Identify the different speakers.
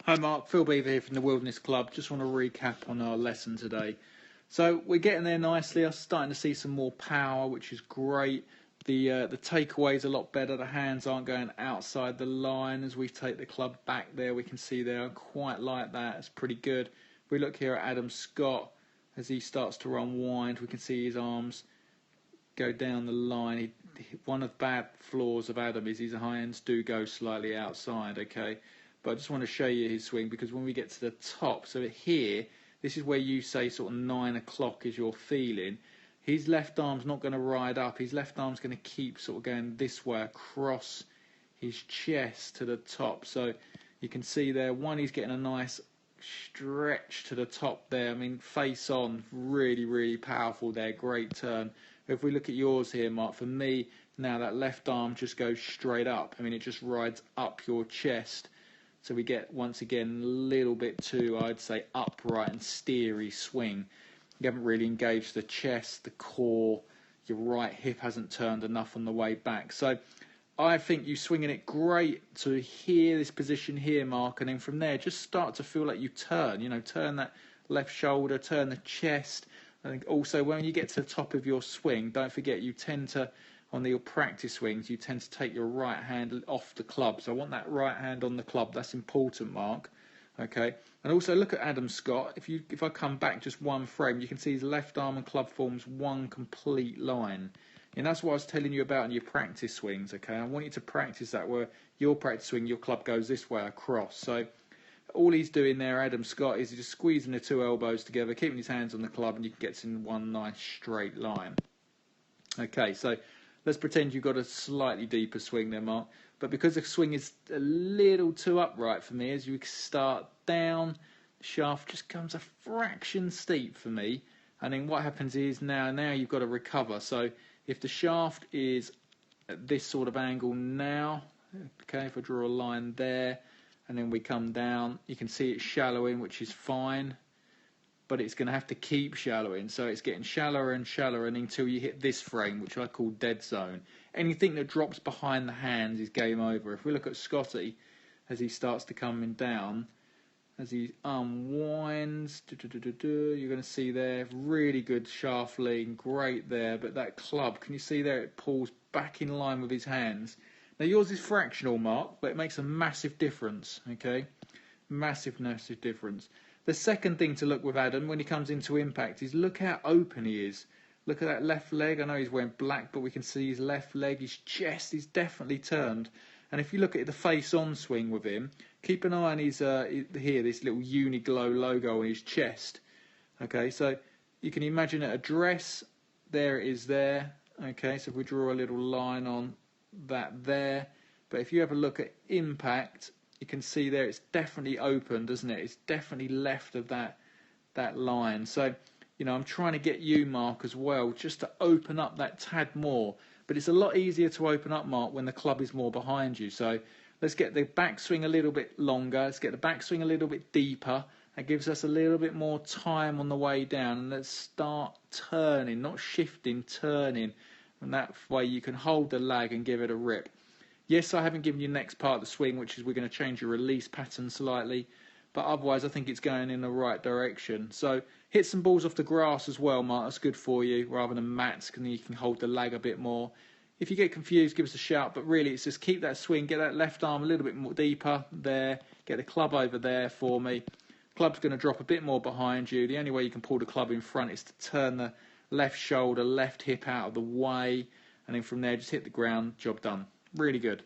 Speaker 1: Hi Mark, Phil Beever here from the Wilderness Club. Just want to recap on our lesson today. So we're getting there nicely. I'm starting to see some more power, which is great. The takeaway is a lot better. The hands aren't going outside the line as we take the club back there. We can see there. I quite like that. It's pretty good. If we look here at Adam Scott, as he starts to unwind, we can see his arms go down the line. One of the bad flaws of Adam is his hands do go slightly outside, okay? But I just want to show you his swing, because when we get to the top, so here, this is where you say sort of 9 o'clock is your feeling. His left arm's not going to ride up. His left arm's going to keep sort of going this way across his chest to the top. So you can see there, one, he's getting a nice stretch to the top there. I mean, face on, really, really powerful there. Great turn. If we look at yours here, Mark, for me, now that left arm just goes straight up. I mean, it just rides up your chest. So we get, once again, a little bit too, I'd say, upright and steery swing. You haven't really engaged the chest, the core. Your right hip hasn't turned enough on the way back. So I think you swinging it great to here, this position here, Mark, and then from there, just start to feel like you turn. You know, turn that left shoulder, turn the chest. I think also when you get to the top of your swing, don't forget you tend to, on your practice swings, you tend to take your right hand off the club. So I want that right hand on the club. That's important, Mark. Okay. And also look at Adam Scott. If I come back just one frame, you can see his left arm and club forms one complete line. And that's what I was telling you about in your practice swings. Okay. I want you to practice that, where your practice swing, your club goes this way across. So all he's doing there, Adam Scott, is just squeezing the two elbows together, keeping his hands on the club, and you can get in one nice straight line. Okay, so let's pretend you've got a slightly deeper swing there, Mark. But because the swing is a little too upright for me, as you start down, the shaft just comes a fraction steep for me. And then what happens is now you've got to recover. So if the shaft is at this sort of angle now, okay, if I draw a line there, and then we come down, you can see it's shallowing, which is fine, but it's going to have to keep shallowing. So it's getting shallower and shallower until you hit this frame, which I call dead zone. Anything that drops behind the hands is game over. If we look at Scotty, as he starts to come down, as he unwinds, you're going to see there, really good shaft lean, great there, but that club, can you see there, it pulls back in line with his hands. Now yours is fractional, Mark, but it makes a massive difference, okay? Massive, massive difference. The second thing to look with Adam when he comes into impact is look how open he is. Look at that left leg. I know he's wearing black, but we can see his left leg, his chest is definitely turned. And if you look at the face-on swing with him, keep an eye on his here, this little Uniglow logo on his chest. Okay, so you can imagine at address, there it is there. Okay, so if we draw a little line on that there, but if you have a look at impact, you can see there it's definitely open, doesn't it? It's definitely left of that line. So, you know, I'm trying to get you, Mark, as well, just to open up that tad more. But it's a lot easier to open up, Mark, when the club is more behind you. So let's get the backswing a little bit longer. Let's get the backswing a little bit deeper. That gives us a little bit more time on the way down. And let's start turning, not shifting, turning. And that way you can hold the lag and give it a rip. Yes, I haven't given you the next part of the swing, which is we're going to change your release pattern slightly. But otherwise, I think it's going in the right direction. So hit some balls off the grass as well, Mark. That's good for you, rather than mats, because you can hold the lag a bit more. If you get confused, give us a shout. But really, it's just keep that swing, get that left arm a little bit more deeper there. Get the club over there for me. Club's going to drop a bit more behind you. The only way you can pull the club in front is to turn the left shoulder, left hip out of the way. And then from there, just hit the ground. Job done. Really good.